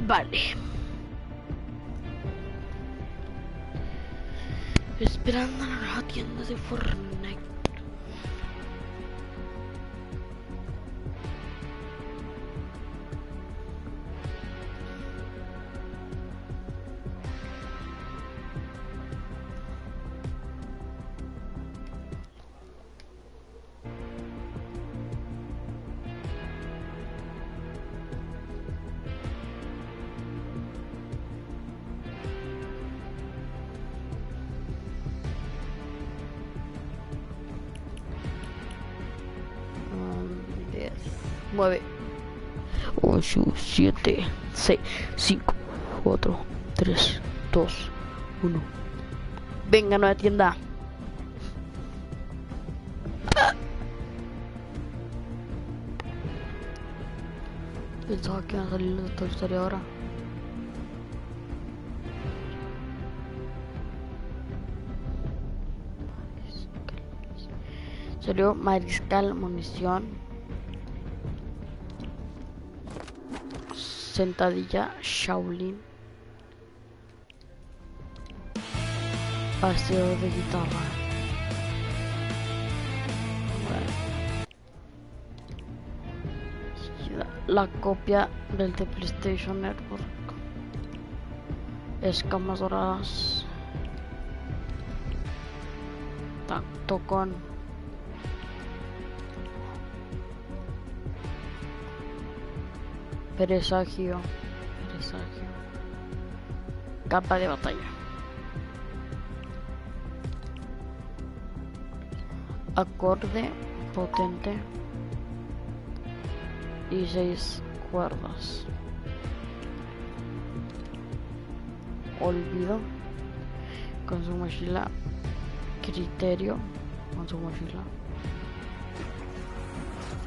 Vale. Esperando a la nueva tienda de Fortnite. Nueve, 8, 7, 6, 5, 4, 3, 2, 1. Venga, nueva tienda. Pensaba que iba a salir de esta historia ahora. Salió mariscal, munición, sentadilla, Shaolin, paseo de guitarra. Bueno. La copia del de PlayStation Network. Escamas doradas. Tacto con presagio. Capa de batalla. Acorde potente y 6 cuerdas. Olvido con su mochila. Criterio con su mochila.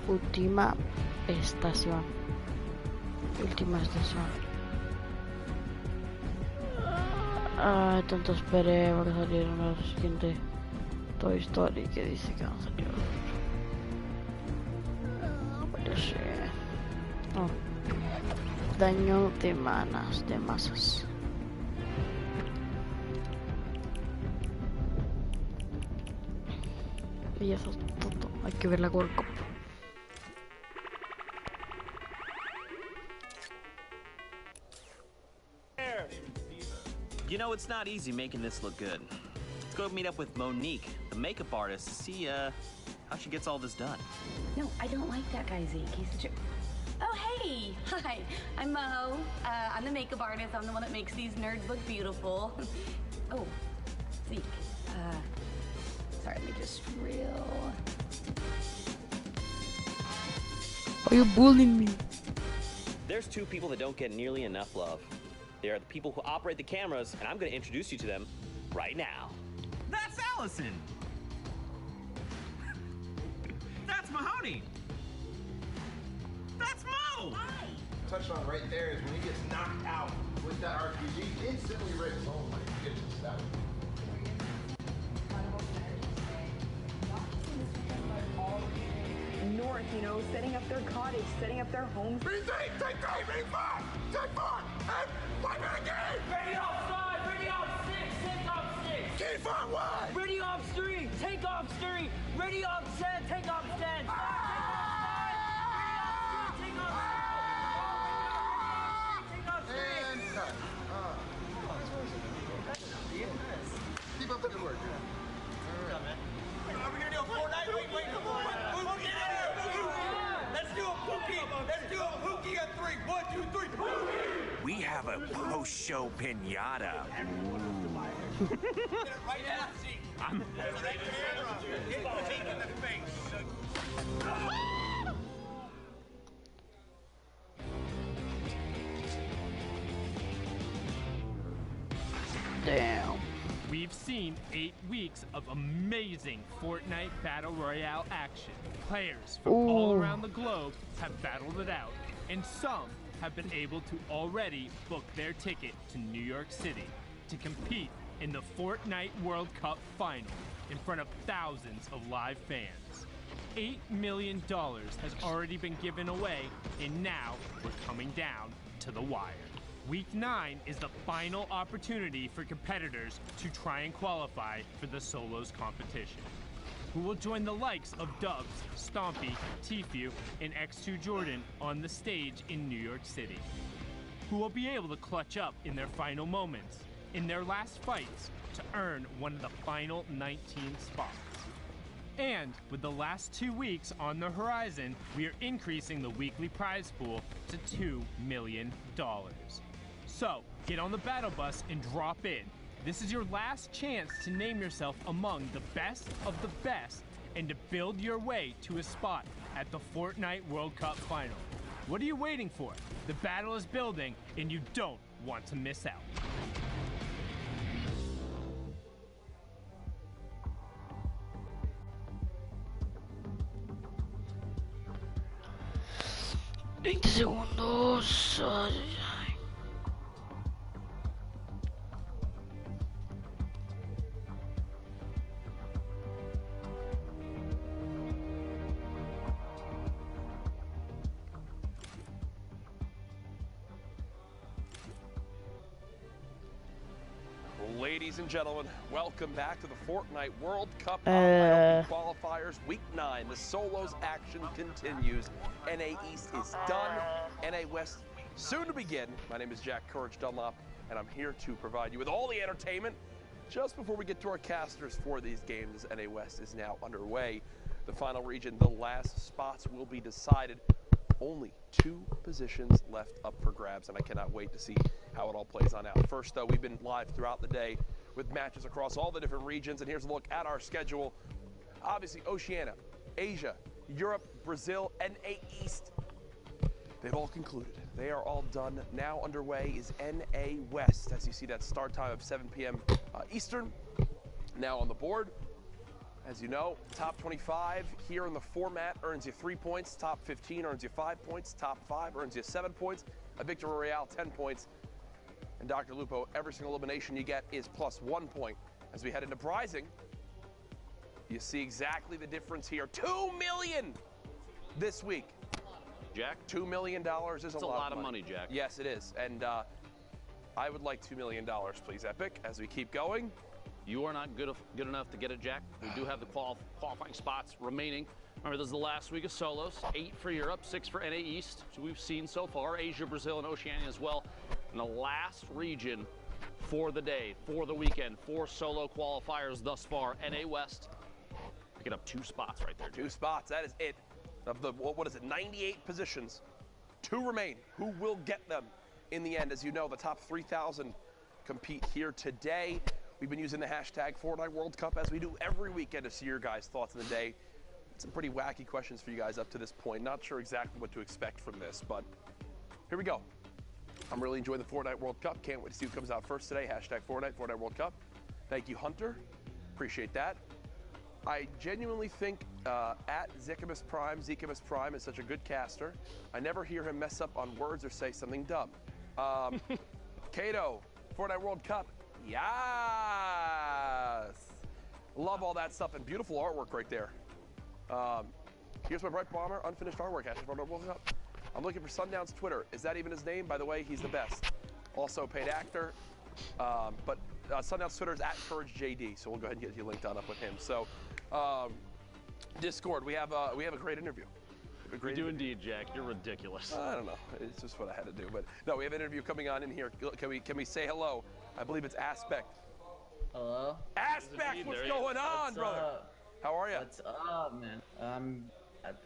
Última estación. Tanto esperé para salir una siguiente Toy Story que dice que va a salir. Parece. Oh. Daño de masas. Y eso es todo. Hay que ver la World Cup. You know, it's not easy making this look good. Let's go meet up with Monique, the makeup artist, to see how she gets all this done. No, I don't like that guy, Zeke. He's such a... Oh, hey! Hi, I'm Mo. I'm the makeup artist. I'm the one that makes these nerds look beautiful. Oh, Zeke. Sorry, let me just reel. Are you bullying me? There's two people that don't get nearly enough love. They are the people who operate the cameras, and I'm going to introduce you to them right now. That's Allison! That's Mahoney! That's Mo! Hi! Touched on right there is when he gets knocked out with that RPG, instantly rips. Oh my goodness, that was... North, you know, setting up their cottage, setting up their homes. Take 5! Take 4! And play the game! Ready off 5, ready off 6, take off 6. Keep on what? Ready off 3, take off 3. Ready off 10, take off 10. Take off 5, take off 6. Take off 3. And cut. Keep up the good work. Are we gonna do a Fortnite? Wait, come on! Let's do a pookie! Let's do a pookie on 3. 1, 2, 3. Pookie! We have a post-show pinata. Get it right now, see. I'm ready to hit the team in the face. Damn. We've seen 8 weeks of amazing Fortnite Battle Royale action. Players from all around the globe have battled it out, and some have been able to already book their ticket to New York City to compete in the Fortnite World Cup final in front of thousands of live fans. $8 million has already been given away, and now we're coming down to the wire. Week 9 is the final opportunity for competitors to try and qualify for the solos competition. Who will join the likes of Dubs, Stompy, Tfue, and X2 Jordan on the stage in New York City? Who will be able to clutch up in their final moments, in their last fights, to earn one of the final 19 spots? And with the last 2 weeks on the horizon, we are increasing the weekly prize pool to $2 million. So, get on the battle bus and drop in. This is your last chance to name yourself among the best of the best and to build your way to a spot at the Fortnite World Cup final. What are you waiting for? The battle is building and you don't want to miss out. Segundos. Ay, ay. Ladies and gentlemen, welcome back to the Fortnite World Cup qualifiers, Week 9. The solos action continues. NA East is done. NA West soon to begin. My name is Jack Courage Dunlop, and I'm here to provide you with all the entertainment. Just before we get to our casters for these games, NA West is now underway. The final region, the last spots will be decided. Only 2 positions left up for grabs, and I cannot wait to see how it all plays on out. First, though, we've been live throughout the day with matches across all the different regions, and here's a look at our schedule. Obviously, Oceania, Asia, Europe, Brazil, NA East. They've all concluded. They are all done. Now underway is NA West, as you see that start time of 7 p.m. Eastern now on the board. As you know, top 25 here in the format earns you 3 points. Top 15 earns you 5 points. Top 5 earns you 7 points. A Victory Royale, 10 points. And Dr. Lupo, every single elimination you get is plus 1 point. As we head into Prizing, you see exactly the difference here. $2 million this week. Jack? $2 million is a lot of money, Jack. Yes, it is. And I would like $2 million, please, Epic, as we keep going. You are not good enough to get it, Jack. We do have the qualifying spots remaining. Remember, this is the last week of solos. 8 for Europe, 6 for NA East, so we've seen so far. Asia, Brazil, and Oceania as well. And the last region for the day, for the weekend, 4 solo qualifiers thus far. NA West picking up 2 spots right there. 2 spots, that is it. Of the, what is it, 98 positions. 2 remain. Who will get them in the end? As you know, the top 3,000 compete here today. We've been using the hashtag Fortnite World Cup as we do every weekend to see your guys' thoughts of the day. Some pretty wacky questions for you guys up to this point. Not sure exactly what to expect from this, but here we go. I'm really enjoying the Fortnite World Cup. Can't wait to see who comes out first today. Hashtag Fortnite World Cup. Thank you, Hunter. Appreciate that. I genuinely think at Zikamus Prime is such a good caster. I never hear him mess up on words or say something dumb. Kato, Fortnite World Cup. Yes! Love all that stuff and beautiful artwork right there. Here's my Bright Bomber, unfinished artwork. Hashtag World Cup. I'm looking for Sundown's Twitter. Is that even his name? By the way, he's the best. Also paid actor. But Sundown's Twitter is @CourageJD, so we'll go ahead and get you linked on up with him. So, Discord, we have a great interview. We do indeed, Jack. You're ridiculous. I don't know. It's just what I had to do. But no, we have an interview coming on in here. Can we say hello? I believe it's Aspect. Hello? Aspect, what's going on, brother? How are you? What's up, man? I'm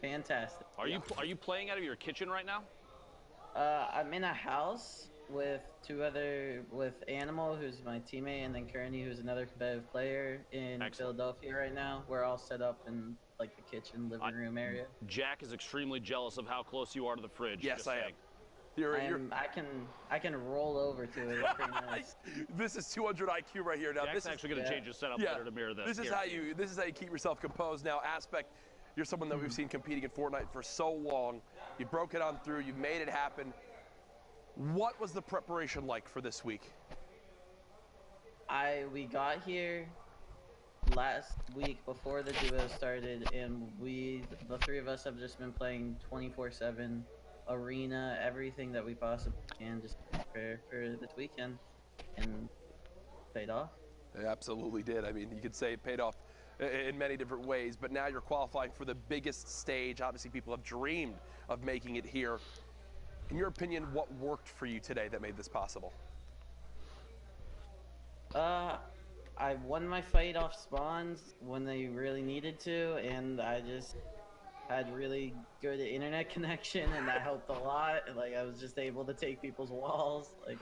fantastic. Are you playing out of your kitchen right now? I'm in a house with with Animal, who's my teammate, and then Kearney, who's another competitive player in Philadelphia right now. We're all set up in like the kitchen, living room area. Jack is extremely jealous of how close you are to the fridge. Yes, I am. I can roll over to it. It's pretty nice. This is 200 IQ right here. Now Jack's this is actually going to change his setup better to mirror this. This is how you keep yourself composed. Now, Aspect, you're someone that we've seen competing in Fortnite for so long. You broke it on through. You made it happen. What was the preparation like for this week? We got here last week before the duo started, and the 3 of us have just been playing 24/7 arena, everything that we possibly can just to prepare for this weekend, and paid off. It absolutely did. I mean, you could say it paid off in many different ways, but now you're qualifying for the biggest stage. Obviously, people have dreamed of making it here. In your opinion, what worked for you today that made this possible? I won my fight off spawns when they really needed to, and I just had really good internet connection, and that helped a lot. Like, I was just able to take people's walls. Like,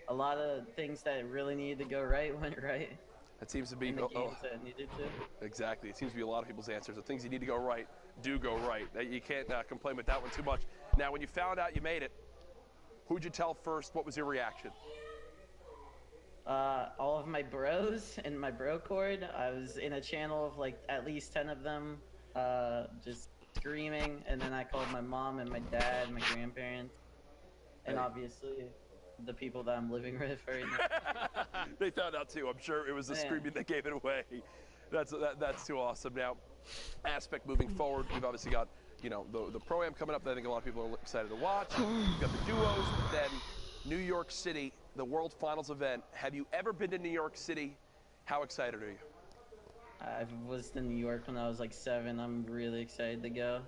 a lot of things that really needed to go right went right. That seems to be in the games that needed to. Exactly. It seems to be a lot of people's answers. The things you need to go right do go right. You can't complain with that one too much. Now, when you found out you made it, who'd you tell first? What was your reaction? All of my bros in my bro cord. I was in a channel of like at least 10 of them, just screaming, and then I called my mom and my dad, my grandparents, and obviously the people that I'm living with right now. They found out too. I'm sure it was the screaming that gave it away. That's too awesome. Now, Aspect moving forward, we've obviously got, you know, the Pro-Am coming up that I think a lot of people are excited to watch. You've got the duos, but then New York City, the World Finals event. Have you ever been to New York City? How excited are you? I was in New York when I was like 7. I'm really excited to go.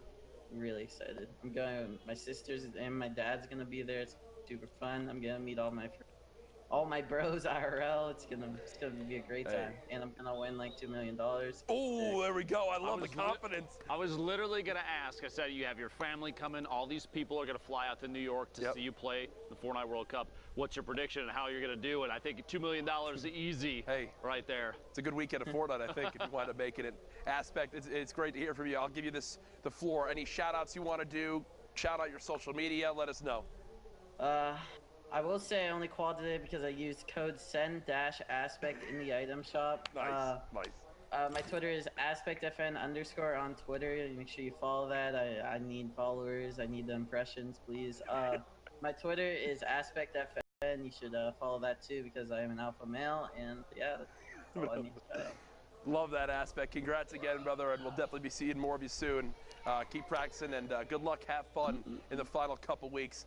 Really excited. I'm going. My sisters and my dad's gonna be there. It's super fun. I'm gonna meet all my bros IRL. It's gonna be a great time, and I'm gonna win like $2 million. Oh, there we go. I love the confidence. I was literally gonna ask. I said you have your family coming. All these people are gonna fly out to New York to see you play the Fortnite World Cup. What's your prediction and how you're gonna do it? I think $2 million is easy. Hey, right there. It's a good weekend of Fortnite, I think, if you wind up making it. Aspect, it's great to hear from you. I'll give you the floor. Any shout outs you want to do? Shout out your social media. Let us know. I will say I only called today because I used code SEND-ASPECT in the item shop. Nice. My Twitter is AspectFN_ on Twitter. Make sure you follow that. I need followers. I need the impressions, please. My Twitter is AspectFN. You should follow that too because I am an alpha male, and yeah, that's all I need to shout out. Love that Aspect. Congrats again, brother, and we'll definitely be seeing more of you soon. Keep practicing, and good luck. Have fun in the final couple weeks.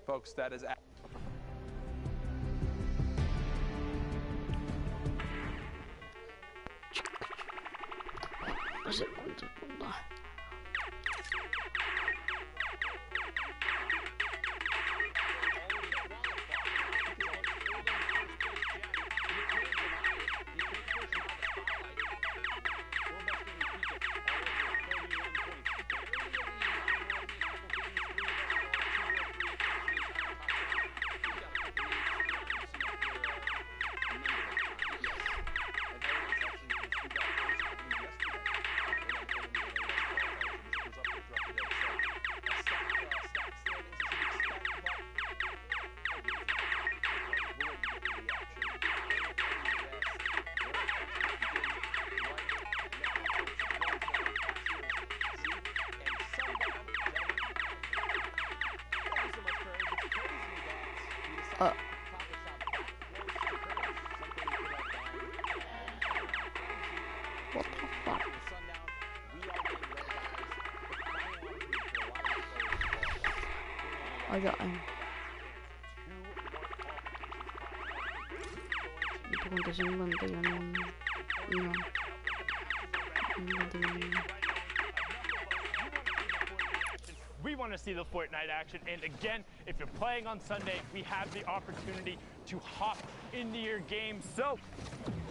Folks, that is... What the fuck? I got him. We want to see the Fortnite action, and again, if you're playing on Sunday, we have the opportunity to hop into your game. So,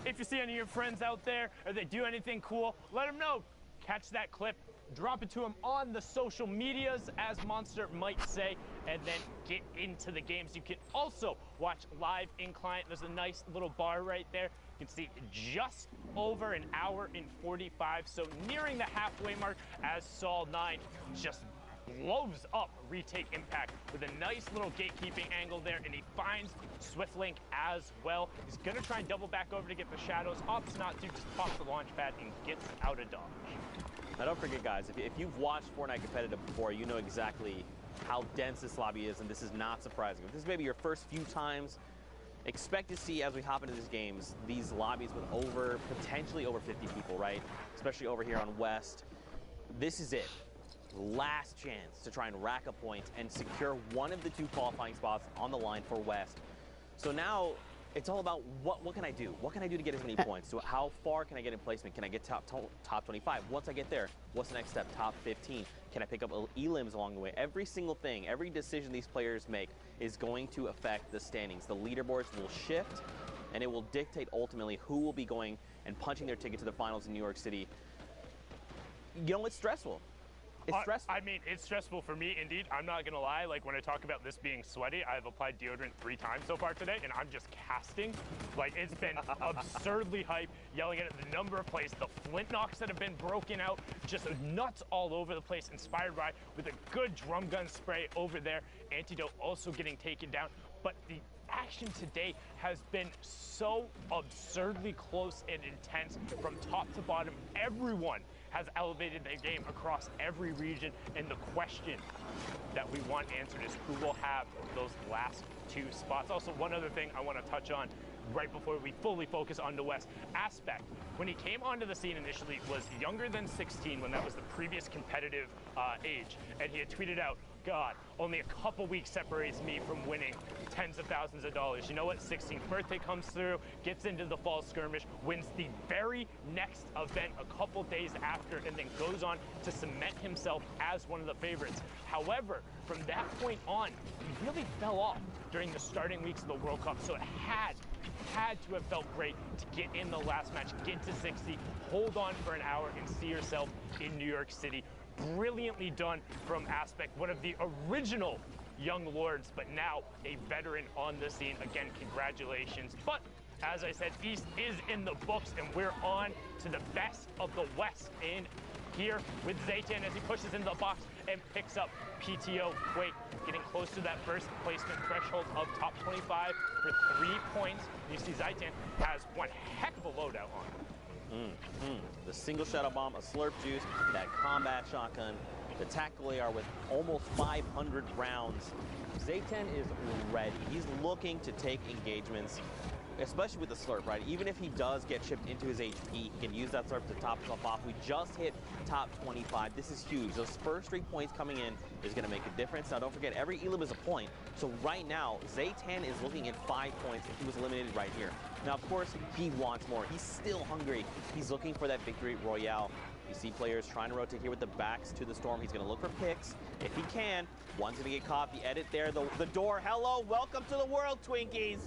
if you see any of your friends out there, or they do anything cool, let them know. Catch that clip, drop it to them on the social medias, as Monster might say, and then get into the games. You can also watch live in client. There's a nice little bar right there. You can see just over an hour and 45, so nearing the halfway mark as Sol 9 just blows up Retake Impact with a nice little gatekeeping angle there, and he finds Swiftlink as well. He's gonna try and double back over to get the shadows. Opts not to, just pops the launch pad and gets out of dodge. Now don't forget, guys, if you've watched Fortnite competitive before, you know exactly how dense this lobby is, and this is not surprising. If this is maybe your first few times, expect to see, as we hop into these games, these lobbies with potentially over 50 people, right? Especially over here on West. This is it. last chance to try and rack up points and secure one of the 2 qualifying spots on the line for West. So now it's all about what can I do? What can I do to get as many points? So how far can I get in placement? Can I get top 25? Once I get there, what's the next step? Top 15. Can I pick up elims along the way? Every single thing, every decision these players make is going to affect the standings. The leaderboards will shift, and it will dictate ultimately who will be going and punching their ticket to the finals in New York City. You know, it's stressful. It's stressful. I mean, it's stressful for me, indeed. I'm not going to lie. Like, when I talk about this being sweaty, I've applied deodorant 3 times so far today, and I'm just casting. Like, it's been absurdly hype, yelling at the number of plays, the flint knocks that have been broken out, just nuts all over the place, inspired by with a good drum gun spray over there. Antidote also getting taken down. But the action today has been so absurdly close and intense from top to bottom. Everyone has elevated their game across every region, and the question that we want answered is who will have those last 2 spots. Also, one other thing I want to touch on right before we fully focus on the West. Aspect, when he came onto the scene initially, was younger than 16 when that was the previous competitive age, and he had tweeted out, God, only a couple weeks separates me from winning tens of thousands of dollars. You know what? 16th birthday comes through, gets into the fall skirmish, wins the very next event a couple days after, and then goes on to cement himself as one of the favorites. However, from that point on, he really fell off during the starting weeks of the World Cup, so it had to have felt great to get in the last match, get to 60, hold on for an hour, and see yourself in New York City. Brilliantly done from Aspect, one of the original young lords, but now a veteran on the scene. Again, congratulations. But as I said, East is in the books, and we're on to the best of the West. And here with Zaytan as he pushes into the box and picks up PTO Quake, getting close to that first placement threshold of top 25 for 3 points. You see Zaytan has one heck of a loadout on him. The single shadow bomb, a slurp juice, that combat shotgun, the tactical AR with almost 500 rounds. Zaytan is ready. He's looking to take engagements, especially with the slurp, right? Even if he does get chipped into his HP, he can use that slurp to top himself off. We just hit top 25. This is huge. Those first 3 points coming in is going to make a difference. Now, don't forget, every elim is a point. So right now, Zaytan is looking at 5 points if he was eliminated right here. Now, of course, he wants more. He's still hungry. He's looking for that victory royale. You see players trying to rotate here with the backs to the storm. He's going to look for picks. If he can, one's going to get caught. The edit there, the door. Hello, welcome to the world, Twinkies.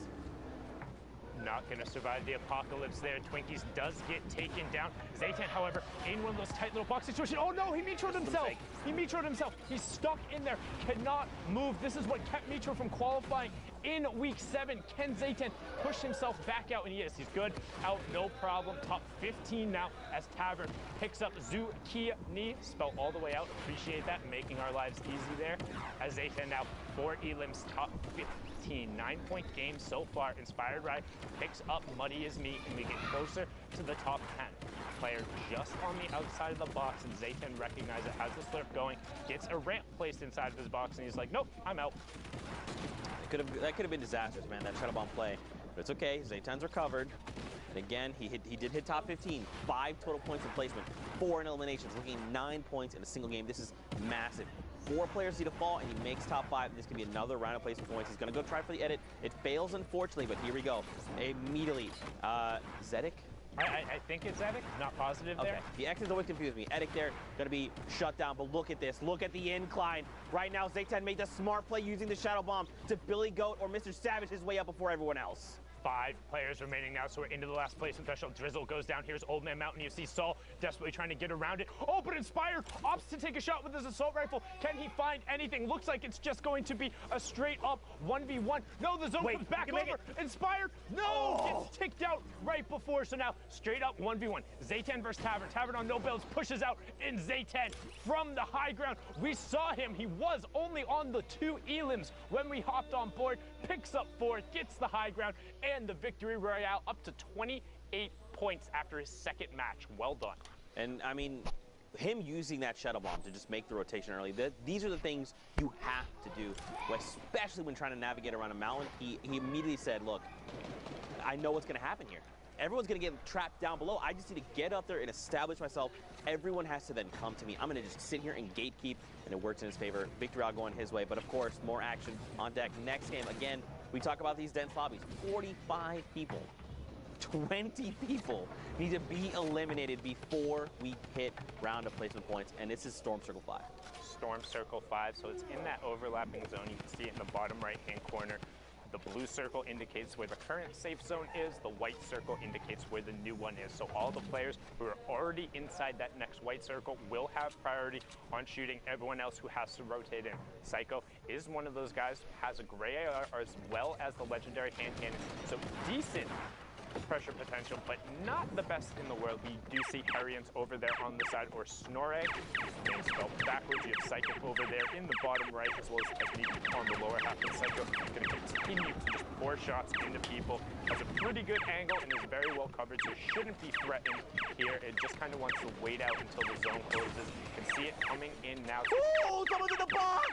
Not going to survive the apocalypse there. Twinkies does get taken down. Zaytan, however, in one of those tight little box situations. Oh no, he metroed himself. He metroed himself. He's stuck in there, cannot move. This is what kept Metro from qualifying in week 7. Can Zaytan push himself back out? And he is. He's good. Out, no problem. Top 15 now as Tavern picks up Zucchini. Spell all the way out. Appreciate that. Making our lives easy there. As Zaytan now 4 elims, top 15. 9-point game so far. Inspired Ride picks up Muddy Is Me, and we get closer to the top 10. Player just on the outside of the box, and Zaytan recognizes it, has the slurp going, gets a ramp placed inside of his box, and he's like, nope, I'm out. That could have been disastrous, man, that shadow bomb play. But it's okay, Zaytan's recovered. And again, he did hit top 15. 5 total points in placement, 4 in eliminations, looking 9 points in a single game. This is massive. 4 players need to fall, and he makes top 5. This could be another round of placement points. He's going to go try for the edit. It fails, unfortunately, but here we go. Immediately, Zedek? I think it's Edic, not positive there. Okay, the X has always confused me. Edic there, going to be shut down, but look at this. Look at the incline. Right now, Zaytan made the smart play using the Shadow Bomb to Billy Goat or Mr. Savage his way up before everyone else. 5 players remaining now, so we're into the last placement threshold. Drizzle goes down. Here's Old Man Mountain. You see Saul desperately trying to get around it. Oh, but Inspired opts to take a shot with his assault rifle. Can he find anything? Looks like it's just going to be a straight up 1v1. No, the zone comes back over. Inspired, no, gets ticked out right before. So now straight up 1v1. Zaytan versus Tavern. Tavern on no builds pushes out in Zaytan from the high ground. We saw him. He was only on the 2 elims when we hopped on board. Picks up 4, gets the high ground, and the victory royale up to 28 points after his 2nd match. Well done. And I mean, him using that Shadow Bomb to just make the rotation early, these are the things you have to do, especially when trying to navigate around a mountain. He immediately said, look, I know what's going to happen here. Everyone's gonna get trapped down below. I just need to get up there and establish myself. Everyone has to then come to me. I'm gonna just sit here and gatekeep, and it works in his favor. Victory out going his way, but of course, more action on deck. Next game, again, we talk about these dense lobbies. 45 people, 20 people need to be eliminated before we hit round of placement points, and this is Storm Circle 5. Storm Circle 5, so it's in that overlapping zone. You can see it in the bottom right-hand corner. The blue circle indicates where the current safe zone is. The white circle indicates where the new one is. So all the players who are already inside that next white circle will have priority on shooting. Everyone else who has to rotate in. Psycho is one of those guys who has a gray AR as well as the legendary hand cannon. So decent pressure potential, but not the best in the world. We do see Arians over there on the side, or Snorre. Name spelled backwards. You have Psycho over there in the bottom right, as well as Technique on the lower half. And Psycho is going to continue to just pour shots into people. Has a pretty good angle and is very well covered, so shouldn't be threatened here. It just kind of wants to wait out until the zone closes. You can see it coming in now. Oh, someone's in the box!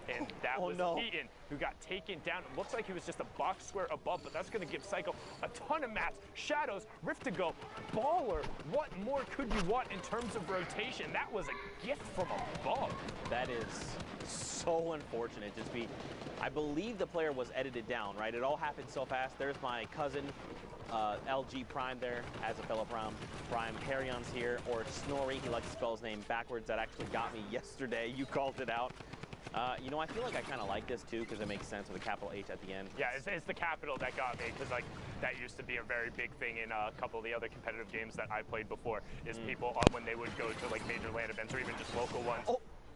And that was Keaton, who got taken down. It looks like he was just a box square above, but that's going to give Psycho a ton of mats, shadows, rift to go, baller. What more could you want in terms of rotation? That was a gift from above. That is so unfortunate. I believe the player was edited down, right? It all happened so fast. There's my cousin, LG Prime there, as a fellow Prime. Harryon's here, or Snorri. He likes to spell his name backwards. That actually got me yesterday. You called it out. You know, I feel like I kind of like this too because it makes sense with a capital H at the end. Yeah, it's the capital that got me, because like that used to be a very big thing in a couple of the other competitive games that I played before. Is people when they would go to like major LAN events or even just local ones,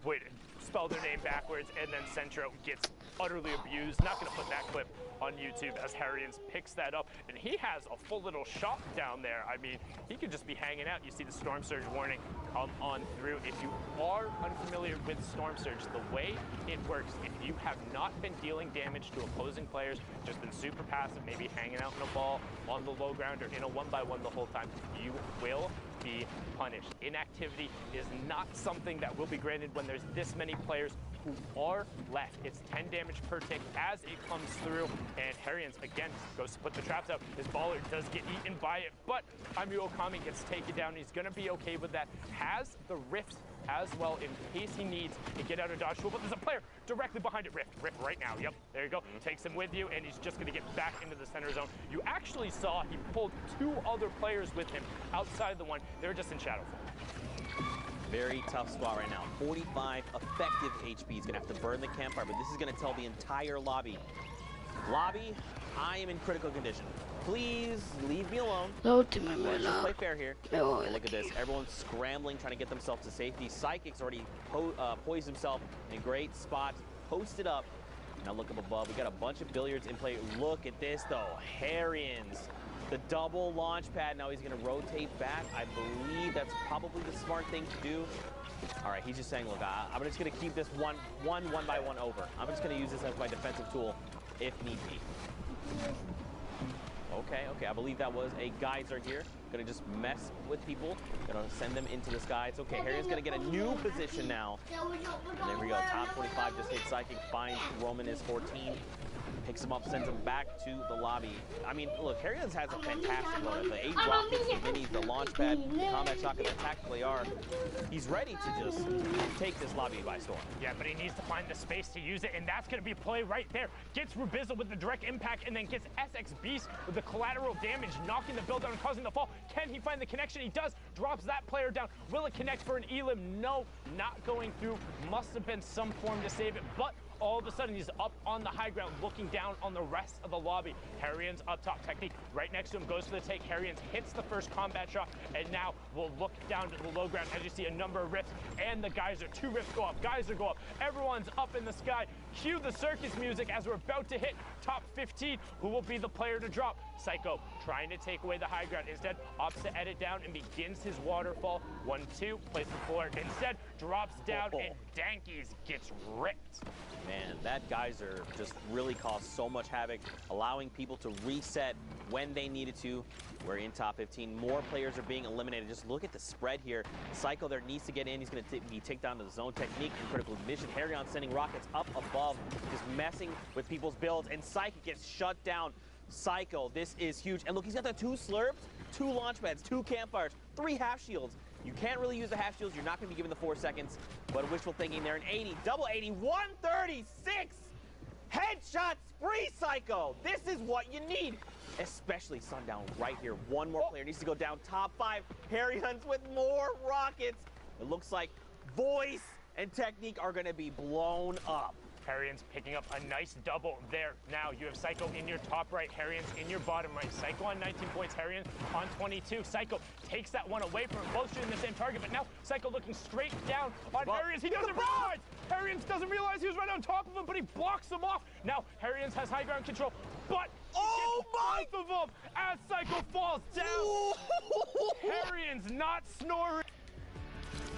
would spell their name backwards, and then Centro gets utterly abused. Not going to put that clip on YouTube as Harrians picks that up, and he has a full little shop down there. I mean, he could just be hanging out. You see the Storm Surge warning come on through. If you are unfamiliar with Storm Surge, the way it works, if you have not been dealing damage to opposing players, just been super passive, maybe hanging out in a ball on the low ground or in a 1-by-1 the whole time, you will be punished. Inactivity is not something that will be granted when there's this many players who are left. It's 10 damage per tick as it comes through, and Harrians again goes to put the traps out. His baller does get eaten by it, but Amu Okami gets taken down. He's gonna be okay with that. Has the rift as well in case he needs to get out of dodge tool, but there's a player directly behind it. Rift right now. Yep, there you go. Takes him with you, and he's just gonna get back into the center zone. You actually saw he pulled 2 other players with him outside the one. They were just in shadow form. Very tough spot right now. 45 effective HP. He's gonna have to burn the campfire, but this is gonna tell the entire lobby. Lobby, I am in critical condition. Please leave me alone. Let's just play fair here. Look at this. Everyone's scrambling, trying to get themselves to safety. Psychic's already poised himself in a great spot, posted up. Now look up above. We got a bunch of billiards in play. Look at this, though. Harrians. The double launch pad. Now he's going to rotate back. I believe that's probably the smart thing to do. All right, he's just saying, look, I'm just going to keep this one by one over. I'm just going to use this as my defensive tool if need be. Okay, I believe that was a geyser here. Gonna just mess with people. Gonna send them into the sky. It's okay. Harry's gonna get a new position now. And there we go. Top 25 just hit Psychic. Finds Roman is 14. Picks him up, sends him back to the lobby. I mean, look, Harrians has a fantastic loadout. The 8 rockets, the minis, the launch pad, the combat shotgun, the tactical AR. He's ready to just take this lobby by storm. Yeah, but he needs to find the space to use it, and that's going to be play right there. Gets Rubizzle with the direct impact, and then gets SX Beast with the collateral damage, knocking the build down and causing the fall. Can he find the connection? He does. Drops that player down. Will it connect for an Elim? No, not going through. Must have been some form to save it, but all of a sudden he's up on the high ground looking down on the rest of the lobby. Harrians up top. Technique right next to him, goes for the take. Harrians hits the first combat shot, and now we'll look down to the low ground as you see a number of rifts, and the geyser. 2 rifts go up, geyser go up. Everyone's up in the sky. Cue the circus music as we're about to hit top 15. Who will be the player to drop? Psycho trying to take away the high ground. Instead, opts to edit down and begins his waterfall. 1-2, plays the floor. Instead, drops down and Dankies gets ripped. Man, that geyser just really caused so much havoc, allowing people to reset when they needed to. We're in top 15. More players are being eliminated. Just look at the spread here. Psycho there needs to get in. He's going to be taken down to the zone. Technique and critical mission. Harryon sending rockets up above, just messing with people's builds, and Psychic gets shut down. Psycho, this is huge. And look, he's got the 2 slurps, 2 launch pads, 2 campfires, 3 half shields. You can't really use the half shields. You're not going to be given the 4 seconds. But wishful thinking there. An 80, double 80, 136. Headshot spree, Psycho. This is what you need. Especially Sundown right here. One more player needs to go down. Top 5. Harry Hunts with more rockets. It looks like voice and technique are going to be blown up. Harrian's picking up a nice double there. Now you have Psycho in your top right, Harrian's in your bottom right. Psycho on 19 points, Harrian on 22. Psycho takes that one away from him, both shooting the same target, but now Psycho looking straight down on Harrian's. He doesn't realize! Harrian's doesn't realize he was right on top of him, but he blocks him off. Now Harrian's has high ground control, but both of them as Psycho falls down. Harrian's not snoring.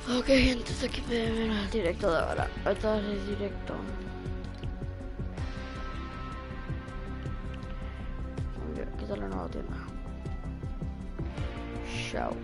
Ok, entonces aquí me ven el directo de ahora. Ahorita es directo. Aquí está la nueva tienda. Chao.